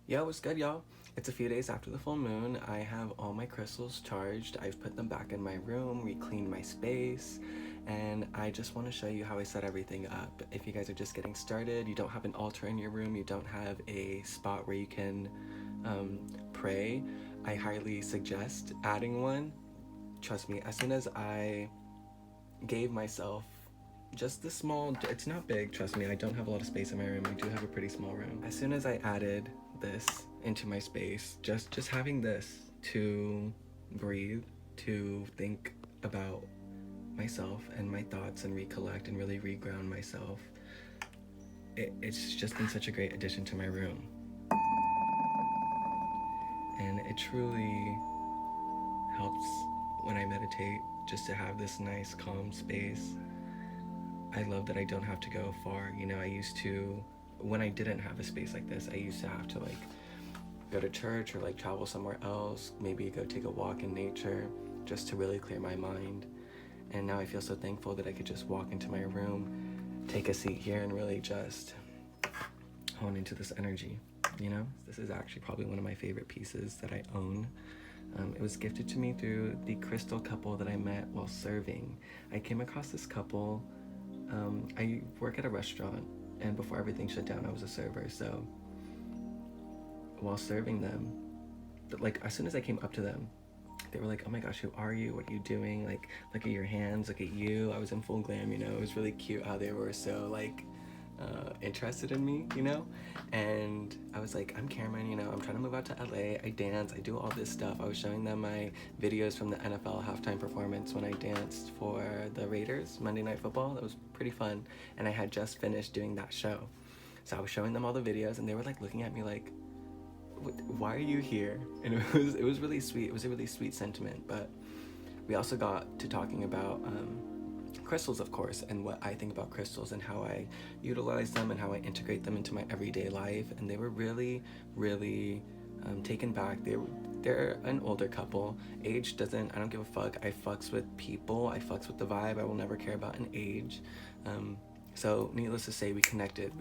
Yo, what's good, y'all? It's a few days after the full moon. I have all my crystals charged. I've put them back in my room, recleaned my space, and I just want to show you how I set everything up. If you guys are just getting started, you don't have an altar in your room, you don't have a spot where you can pray, I highly suggest adding one. Trust me, as soon as I gave myself just this small, it's not big, trust me, I don't have a lot of space in my room. I do have a pretty small room. As soon as I added this into my space, just having this to breathe, to think about myself and my thoughts and recollect and really reground myself, it's just been such a great addition to my room. And it truly helps when I meditate just to have this nice calm space. I love that I don't have to go far. You know, I used to, when I didn't have a space like this, I used to have to like go to church or like travel somewhere else, maybe go take a walk in nature just to really clear my mind. And now I feel so thankful that I could just walk into my room, take a seat here, and really just hone into this energy, you know? This is actually probably one of my favorite pieces that I own. It was gifted to me through the crystal couple that I met while serving. I came across this couple. I work at a restaurant, and before everything shut down, I was a server. So while serving them, like as soon as I came up to them, they were like, "Oh my gosh, who are you? What are you doing? Like, look at your hands, look at you." I was in full glam, you know. It was really cute how they were so like interested in me, you know. And I was like, "I'm Cameron, you know, I'm trying to move out to LA. I dance, I do all this stuff." I was showing them my videos from the NFL halftime performance when I danced for the Raiders Monday Night Football. That was pretty fun, and I had just finished doing that show. So I was showing them all the videos, and they were like looking at me like, "Why are you here?" And it was really sweet. It was a really sweet sentiment. But we also got to talking about crystals, of course, and what I think about crystals and how I utilize them and how I integrate them into my everyday life. And they were really, really taken back. They're an older couple. Age doesn't, I don't give a fuck. I fucks with people. I fucks with the vibe. I will never care about an age. So needless to say, we connected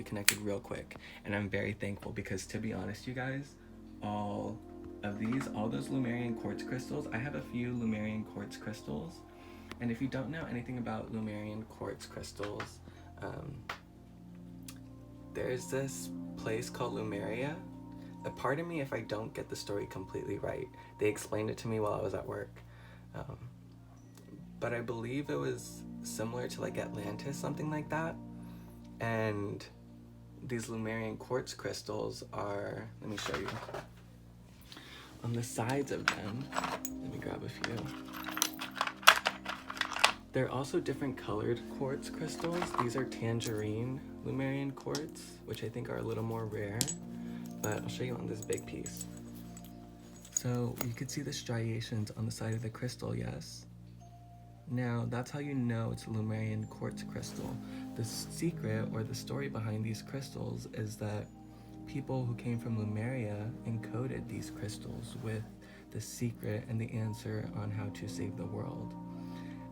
real quick. And I'm very thankful because, to be honest, you guys, all those Lemurian quartz crystals, I have a few Lemurian quartz crystals. And if you don't know anything about Lemurian quartz crystals, there's this place called Lemuria. Pardon me if I don't get the story completely right. They explained it to me while I was at work. But I believe it was similar to like Atlantis, something like that. And these Lemurian quartz crystals are, let me show you. On the sides of them, let me grab a few. There are also different colored quartz crystals. These are tangerine Lemurian quartz, which I think are a little more rare, but I'll show you on this big piece. So you can see the striations on the side of the crystal, yes? Now, that's how you know it's a Lemurian quartz crystal. The secret or the story behind these crystals is that people who came from Lemuria encoded these crystals with the secret and the answer on how to save the world.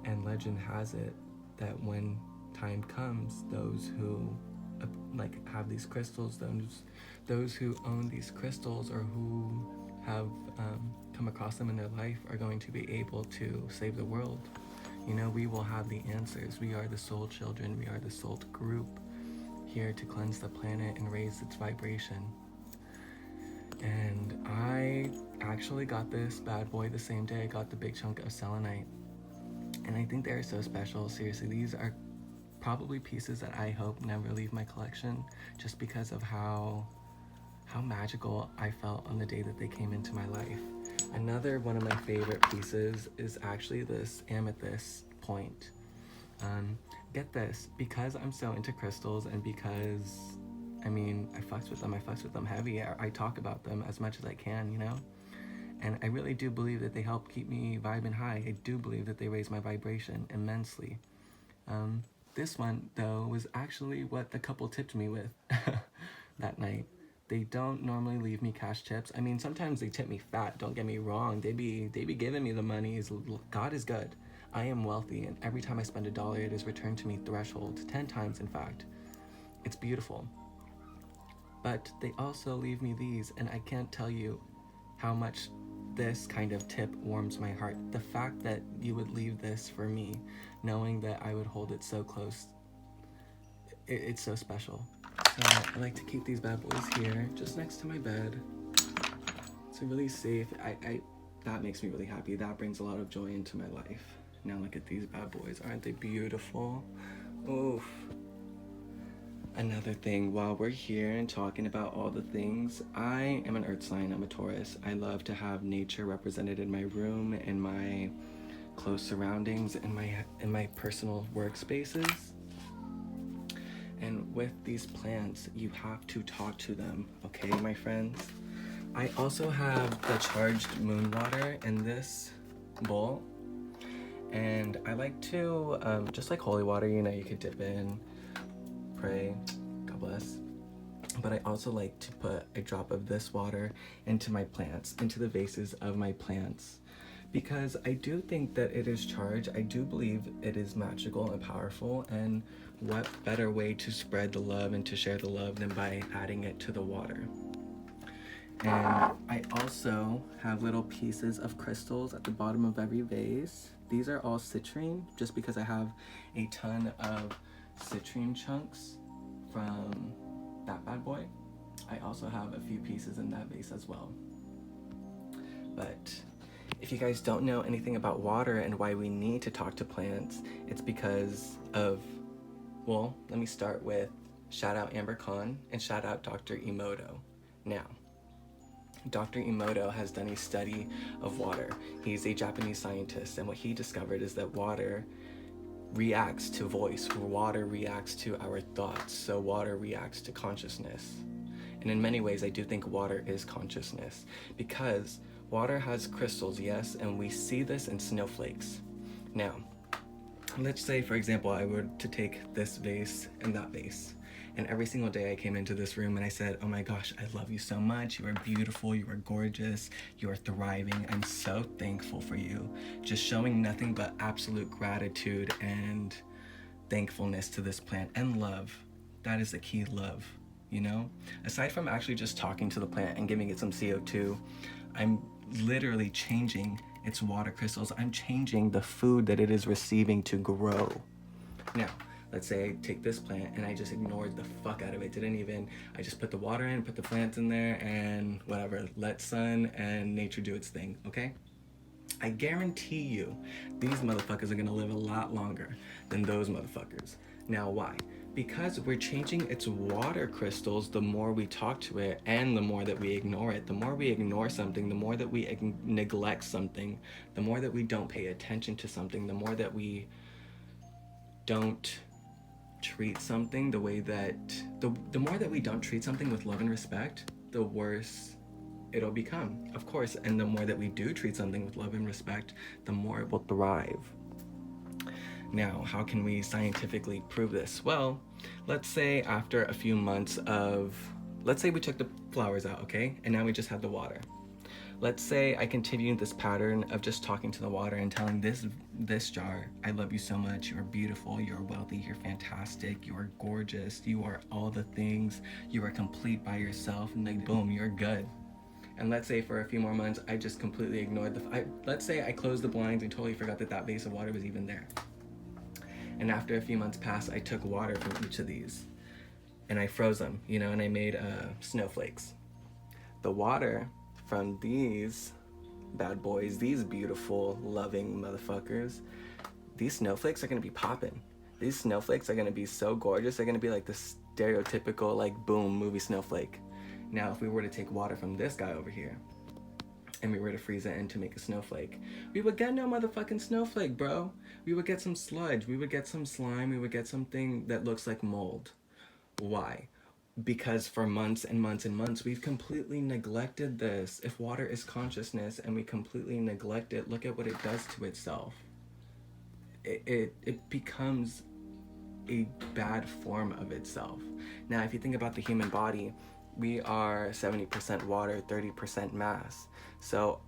And legend has it that when time comes, those who have these crystals, those who own these crystals or who have come across them in their life are going to be able to save the world. You know, we will have the answers. We are the soul children. We are the soul group here to cleanse the planet and raise its vibration. And I actually got this bad boy the same day I got the big chunk of selenite. And I think they're so special. Seriously, these are probably pieces that I hope never leave my collection, just because of how magical I felt on the day that they came into my life. Another one of my favorite pieces is actually this amethyst point. Get this, because I'm so into crystals and because, I mean, I fucks with them heavy. I talk about them as much as I can, you know? And I really do believe that they help keep me vibing high. I do believe that they raise my vibration immensely. This one, though, was actually what the couple tipped me with that night. They don't normally leave me cash tips. I mean, sometimes they tip me fat, don't get me wrong. They be giving me the money. God is good. I am wealthy, and every time I spend $1, it is returned to me threshold, 10 times in fact. It's beautiful. But they also leave me these, and I can't tell you how much this kind of tip warms my heart. The fact that you would leave this for me, knowing that I would hold it so close, it's so special. So I like to keep these bad boys here, just next to my bed. It's really safe. That makes me really happy. That brings a lot of joy into my life. Now look at these bad boys. Aren't they beautiful? Oof. Another thing, while we're here and talking about all the things, I am an earth sign. I'm a Taurus. I love to have nature represented in my room, in my close surroundings, in my personal workspaces. And with these plants, you have to talk to them, okay, my friends? I also have the charged moon water in this bowl. And I like to, just like holy water, you know, you could dip in, pray, God bless. But I also like to put a drop of this water into my plants, into the vases of my plants. Because I do think that it is charged. I do believe it is magical and powerful. And what better way to spread the love and to share the love than by adding it to the water? And I also have little pieces of crystals at the bottom of every vase. These are all citrine, just because I have a ton of citrine chunks from that bad boy. I also have a few pieces in that vase as well. But if you guys don't know anything about water and why we need to talk to plants, it's because of, well, let me start with shout out Amber Khan and shout out Dr. Emoto. Now, Dr. Emoto has done a study of water. He's a Japanese scientist, and what he discovered is that water reacts to voice. Water reacts to our thoughts. So water reacts to consciousness. And in many ways, I do think water is consciousness, because water has crystals, yes, and we see this in snowflakes. Now, let's say, for example, I were to take this vase and that vase, and every single day I came into this room and I said, oh my gosh, I love you so much. You are beautiful, you are gorgeous, you are thriving. I'm so thankful for you. Just showing nothing but absolute gratitude and thankfulness to this plant and love. That is the key, love, you know? Aside from actually just talking to the plant and giving it some CO2, I'm literally changing its water crystals. I'm changing the food that it is receiving to grow. Now, let's say I take this plant and I just ignored the fuck out of it. I just put the water in, put the plants in there, and whatever, let sun and nature do its thing, okay? I guarantee you, these motherfuckers are gonna live a lot longer than those motherfuckers. Now, why? Because we're changing its water crystals the more we talk to it and the more that we ignore it. The more we ignore something, the more that we neglect something, the more that we don't pay attention to something, the more that we don't treat something the way that, the more that we don't treat something with love and respect, the worse it'll become, of course. And the more that we do treat something with love and respect, the more it will thrive. Now, how can we scientifically prove this? Well, let's say after a few months of, let's say we took the flowers out, okay? And now we just have the water. Let's say I continue this pattern of just talking to the water and telling this jar, I love you so much, you're beautiful, you're wealthy, you're fantastic, you're gorgeous, you are all the things, you are complete by yourself, and then boom, you're good. And let's say for a few more months, I just completely ignored let's say I closed the blinds and totally forgot that vase of water was even there. And after a few months passed, I took water from each of these and I froze them, you know, and I made snowflakes. The water from these bad boys, these beautiful, loving motherfuckers, these snowflakes are gonna be popping. These snowflakes are gonna be so gorgeous. They're gonna be like the stereotypical, like, boom, movie snowflake. Now, if we were to take water from this guy over here and we were to freeze it in to make a snowflake, we would get no motherfucking snowflake, bro. We would get some sludge, we would get some slime, we would get something that looks like mold. Why? Because for months and months and months, we've completely neglected this. If water is consciousness and we completely neglect it, look at what it does to itself. It becomes a bad form of itself. Now, if you think about the human body, we are 70% water, 30% mass. So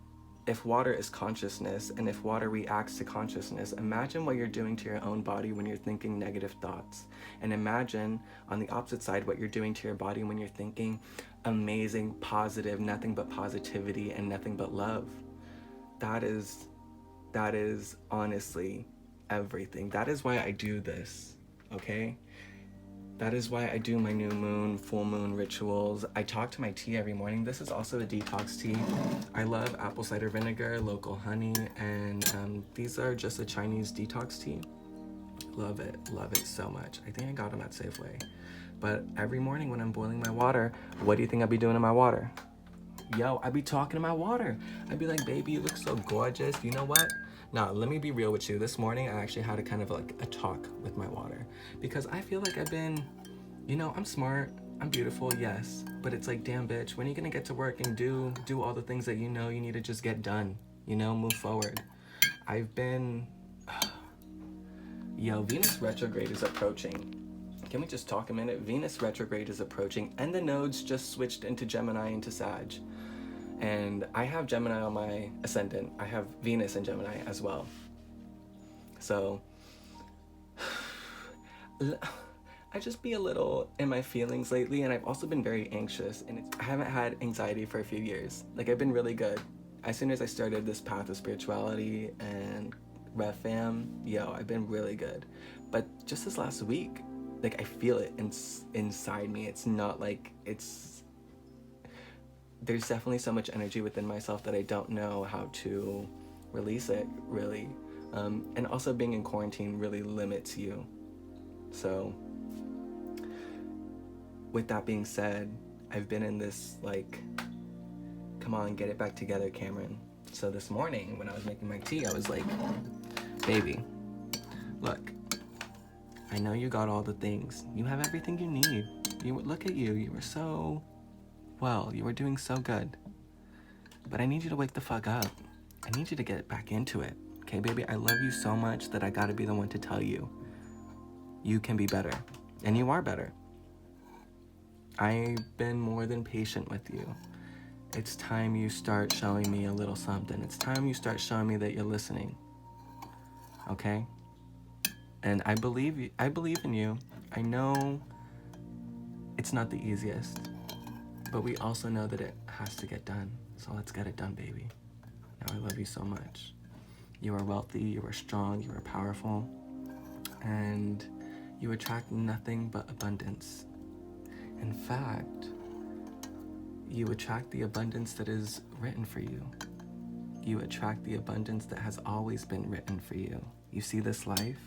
if water is consciousness and if water reacts to consciousness, imagine what you're doing to your own body when you're thinking negative thoughts. And imagine on the opposite side what you're doing to your body when you're thinking amazing, positive, nothing but positivity and nothing but love. That is honestly everything. That is why I do this, okay? That is why I do my new moon, full moon rituals. I talk to my tea every morning. This is also a detox tea. I love apple cider vinegar, local honey, and these are just a Chinese detox tea. Love it so much. I think I got them at Safeway. But every morning when I'm boiling my water, what do you think I'd be doing in my water? Yo, I'd be talking to my water. I'd be like, baby, you look so gorgeous. You know what? Now, let me be real with you. This morning, I actually had a kind of like a talk with my water because I feel like I've been, I'm smart, I'm beautiful, yes, but it's like, damn, bitch, when are you gonna get to work and do all the things that you need to just get done, move forward? I've been, Venus retrograde is approaching. Can we just talk a minute? Venus retrograde is approaching and the nodes just switched into Gemini into Sag. And I have Gemini on my ascendant. I have Venus in Gemini as well. So I just be a little in my feelings lately, and I've also been very anxious, and I haven't had anxiety for a few years. Like, I've been really good. As soon as I started this path of spirituality and Rev Fam, I've been really good. But just this last week, like, I feel it inside me. It's not like there's definitely so much energy within myself that I don't know how to release it, really. And also being in quarantine really limits you. So with that being said, I've been in this like, come on, get it back together, Cameron. So this morning when I was making my tea, I was like, baby, look, I know you got all the things. You have everything you need. Look at you. You were so well. You were doing so good. But I need you to wake the fuck up. I need you to get back into it. Okay, baby? I love you so much that I gotta be the one to tell you. You can be better. And you are better. I've been more than patient with you. It's time you start showing me a little something. It's time you start showing me that you're listening. Okay? And I believe in you. I know it's not the easiest, but we also know that it has to get done. So let's get it done, baby. Now I love you so much. You are wealthy, you are strong, you are powerful, and you attract nothing but abundance. In fact, you attract the abundance that is written for you. You attract the abundance that has always been written for you. You see this life?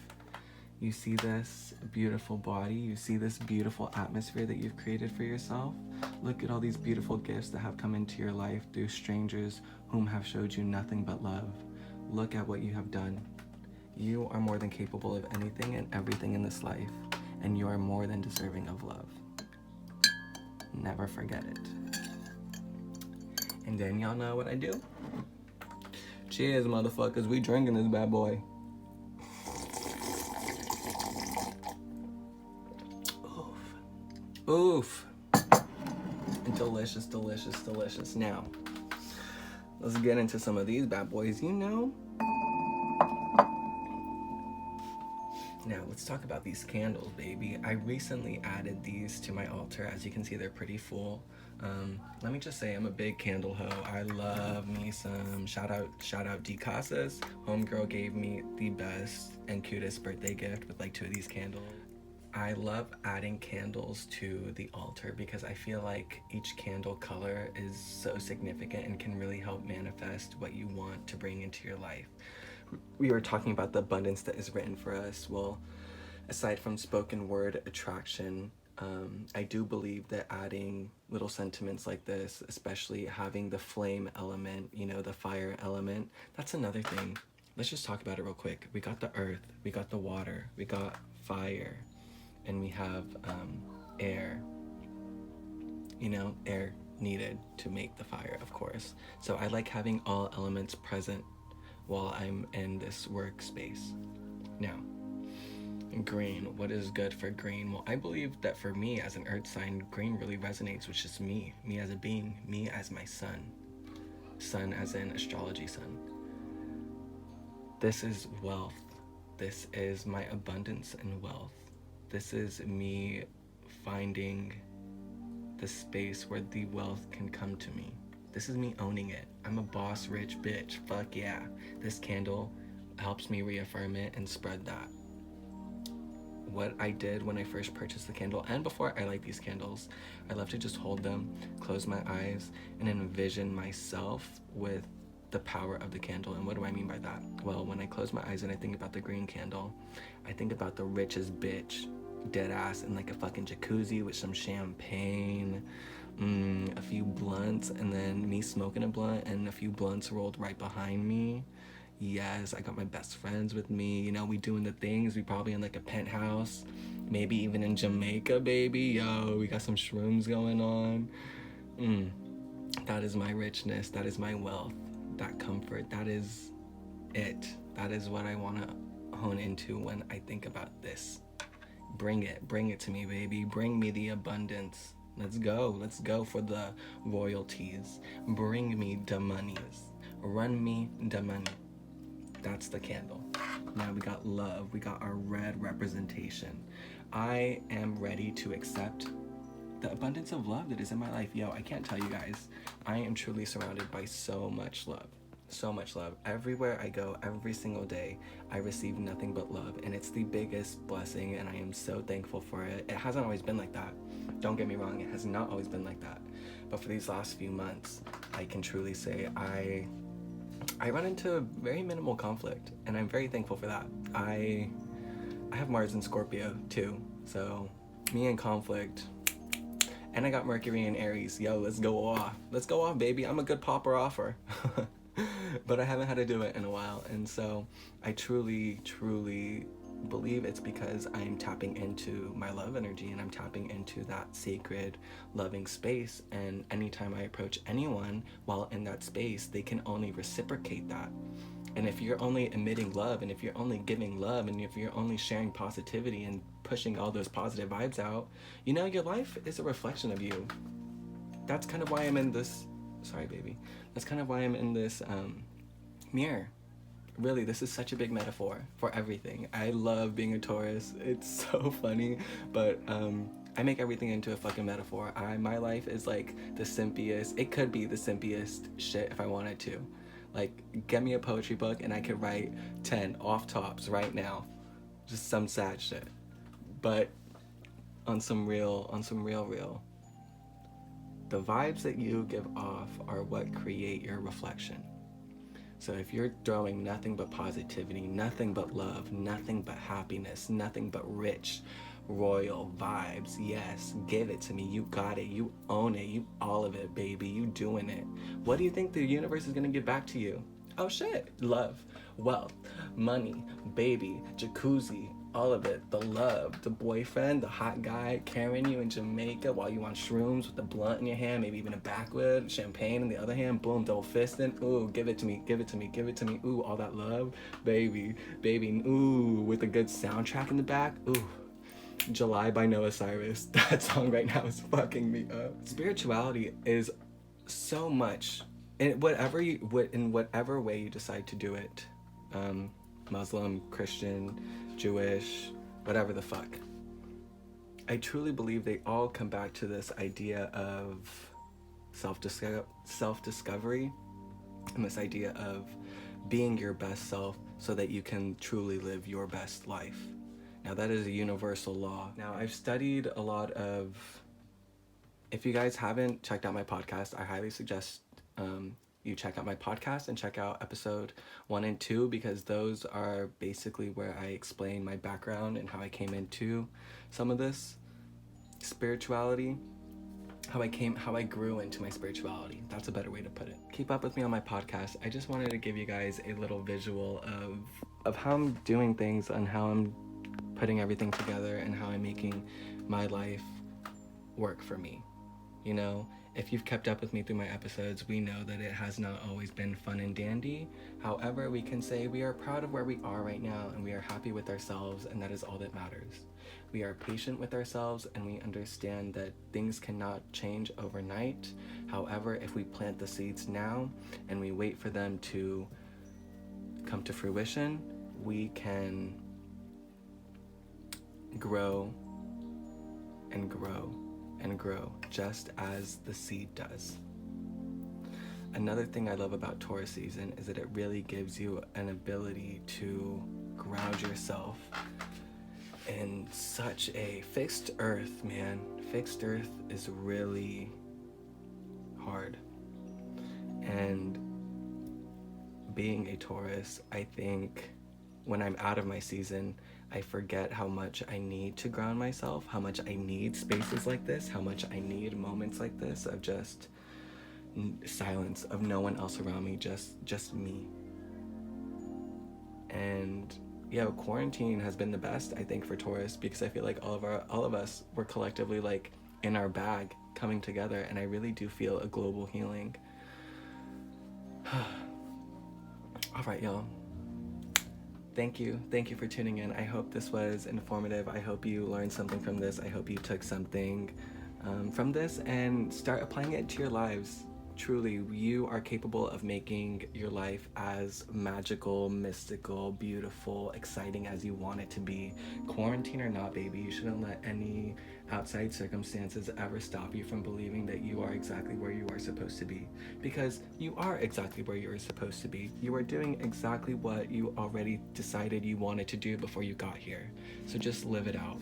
You see this beautiful body? You see this beautiful atmosphere that you've created for yourself? Look at all these beautiful gifts that have come into your life through strangers whom have showed you nothing but love. Look at what you have done. You are more than capable of anything and everything in this life, and you are more than deserving of love. Never forget it. And then y'all know what I do? Cheers, motherfuckers. We drinking this bad boy. Oof. Delicious, delicious, delicious. Now, let's get into some of these bad boys, Now, let's talk about these candles, baby. I recently added these to my altar. As you can see, they're pretty full. Let me just say, I'm a big candle hoe. I love me some shout out D Casas. Homegirl gave me the best and cutest birthday gift with like 2 of these candles. I love adding candles to the altar because I feel like each candle color is so significant and can really help manifest what you want to bring into your life. We were talking about the abundance that is written for us. Well, aside from spoken word attraction, I do believe that adding little sentiments like this, especially having the flame element, the fire element, that's another thing. Let's just talk about it real quick. We got the earth, we got the water, we got fire, and we have air. Air needed to make the fire, of course. So I like having all elements present while I'm in this workspace. Now, green, what is good for green? Well, I believe that for me as an earth sign, green really resonates with just me as a being, me as my sun. Sun as in astrology sun. This is wealth. This is my abundance and wealth. This is me finding the space where the wealth can come to me. This is me owning it. I'm a boss rich bitch. Fuck yeah. This candle helps me reaffirm it and spread that. What I did when I first purchased the candle, and before I light these candles, I love to just hold them, close my eyes, and envision myself with the power of the candle. And what do I mean by that? Well, when I close my eyes and I think about the green candle, I think about the richest bitch, dead ass, in like a fucking jacuzzi with some champagne, a few blunts, and then me smoking a blunt and a few blunts rolled right behind me. Yes, I got my best friends with me. You know, we doing the things. We probably in like a penthouse, maybe even in Jamaica, baby. Yo, we got some shrooms going on. That is my richness. That is my wealth. That comfort. That is it. That is what I want to hone into when I think about this. Bring it to me, baby. Bring me the abundance. Let's go for the royalties. Bring me the monies. Run me the money. That's the candle. Now we got love. We got our red representation. I am ready to accept the abundance of love that is in my life. Yo, I can't tell you guys, I am truly surrounded by so much love. So much love. Everywhere I go, every single day, I receive nothing but love, and it's the biggest blessing, and I am so thankful for it. It hasn't always been like that. Don't get me wrong, it has not always been like that. But for these last few months, I can truly say I run into very minimal conflict, and I'm very thankful for that. I have Mars in Scorpio too, so me and conflict. And I got Mercury in Aries. Yo, let's go off, baby. I'm a good popper offer. But I haven't had to do it in a while, and so I truly believe it's because I'm tapping into my love energy, and I'm tapping into that sacred loving space. And anytime I approach anyone while in that space, they can only reciprocate that. And if you're only emitting love, and if you're only giving love, and if you're only sharing positivity and pushing all those positive vibes out, you know, your life is a reflection of you. That's kind of why I'm in this that's kind of why I'm in this mirror. Really, this is such a big metaphor for everything. I love being a Taurus. It's so funny, but I make everything into a fucking metaphor. My life is like the simpiest. It could be the simpiest shit if I wanted to. Like, get me a poetry book and I could write 10 off tops right now. Just some sad shit. But on some real. The vibes that you give off are what create your reflection. So if you're throwing nothing but positivity, nothing but love, nothing but happiness, nothing but rich, royal vibes, yes, give it to me. You got it. You own it. You all of it, baby. You doing it. What do you think the universe is going to give back to you? Oh shit. Love, wealth, money, baby, jacuzzi, all of it. The love, the boyfriend, the hot guy carrying you in Jamaica while you on shrooms with a blunt in your hand, maybe even a backwood, champagne in the other hand, boom, double fisting. Ooh, give it to me. Ooh, all that love, baby, ooh, with a good soundtrack in the back. Ooh, July by Noah Cyrus. That song right now is fucking me up. Spirituality is so much, in whatever way you decide to do it. Muslim, Christian, Jewish, whatever the fuck. I truly believe they all come back to this idea of self-discovery and this idea of being your best self so that you can truly live your best life. Now, that is a universal law. Now, I've studied a lot of... If you guys haven't checked out my podcast, I highly suggest you check out my podcast and check out episode 1 and 2, because those are basically where I explain my background and how I came into some of this spirituality, how I grew into my spirituality. That's a better way to put it. Keep up with me on my podcast. I just wanted to give you guys a little visual of how I'm doing things and how I'm putting everything together and how I'm making my life work for me. You know, If you've kept up with me through my episodes, we know that it has not always been fun and dandy. However, we can say we are proud of where we are right now, and we are happy with ourselves, and that is all that matters. We are patient with ourselves, and we understand that things cannot change overnight. However, if we plant the seeds now and we wait for them to come to fruition, we can grow and grow and grow, just as the seed does. Another thing I love about Taurus season is that it really gives you an ability to ground yourself in such a fixed earth, man. Fixed earth is really hard. And being a Taurus, I think when I'm out of my season, I forget how much I need to ground myself, how much I need spaces like this, how much I need moments like this of just silence, of no one else around me, just me. And yeah, quarantine has been the best, I think, for Taurus, because I feel like all of us were collectively like in our bag coming together, and I really do feel a global healing. All right, y'all. Thank you for tuning in. I hope this was informative. I hope you learned something from this. I hope you took something from this and start applying it to your lives. Truly, you are capable of making your life as magical, mystical, beautiful, exciting as you want it to be. Quarantine or not, baby, you shouldn't let any outside circumstances ever stop you from believing that you are exactly where you are supposed to be. Because you are exactly where you are supposed to be. You are doing exactly what you already decided you wanted to do before you got here. So just live it out.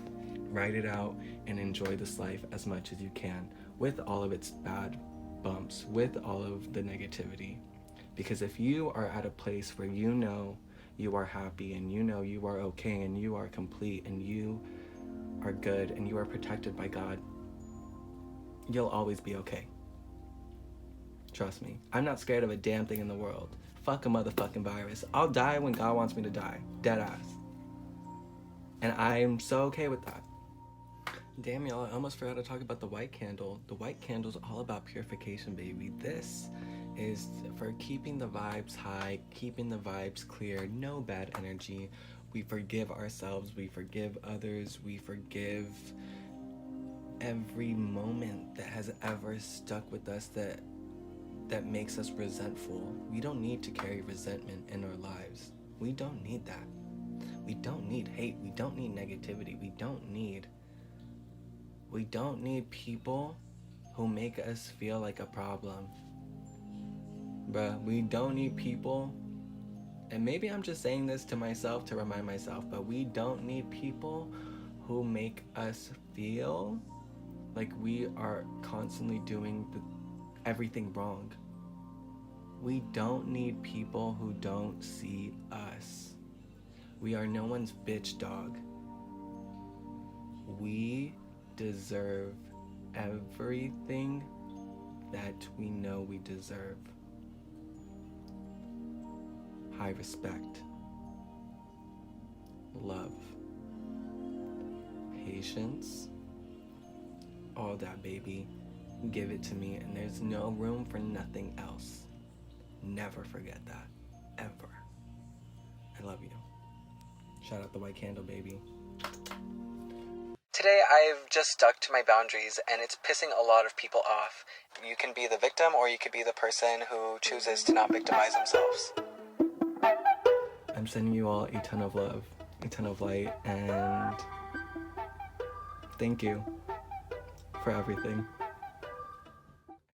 Write it out and enjoy this life as much as you can, with all of its bad bumps, with all of the negativity. Because if you are at a place where you know you are happy, and you know you are okay, and you are complete, and you are good, and you are protected by God, you'll always be okay. Trust me. I'm not scared of a damn thing in the world. Fuck a motherfucking virus. I'll die when God wants me to die. Dead ass. And I'm so okay with that. Damn, y'all, I almost forgot to talk about the white candle. The white candle's all about purification, baby. This is for keeping the vibes high, keeping the vibes clear, no bad energy. We forgive ourselves, we forgive others, we forgive every moment that has ever stuck with us that makes us resentful. We don't need to carry resentment in our lives. We don't need that. We don't need hate. We don't need negativity. We don't need people who make us feel like a problem. Bruh, we don't need people, and maybe I'm just saying this to myself to remind myself, but we don't need people who make us feel like we are constantly doing everything wrong. We don't need people who don't see us. We are no one's bitch dog. We deserve everything that we know we deserve. High respect, love, patience, all that, baby. Give it to me, and there's no room for nothing else. Never forget that, ever. I love you. Shout out the white candle, baby. Today I've just stuck to my boundaries, and it's pissing a lot of people off. You can be the victim, or you could be the person who chooses to not victimize themselves. I'm sending you all a ton of love, a ton of light, and thank you for everything.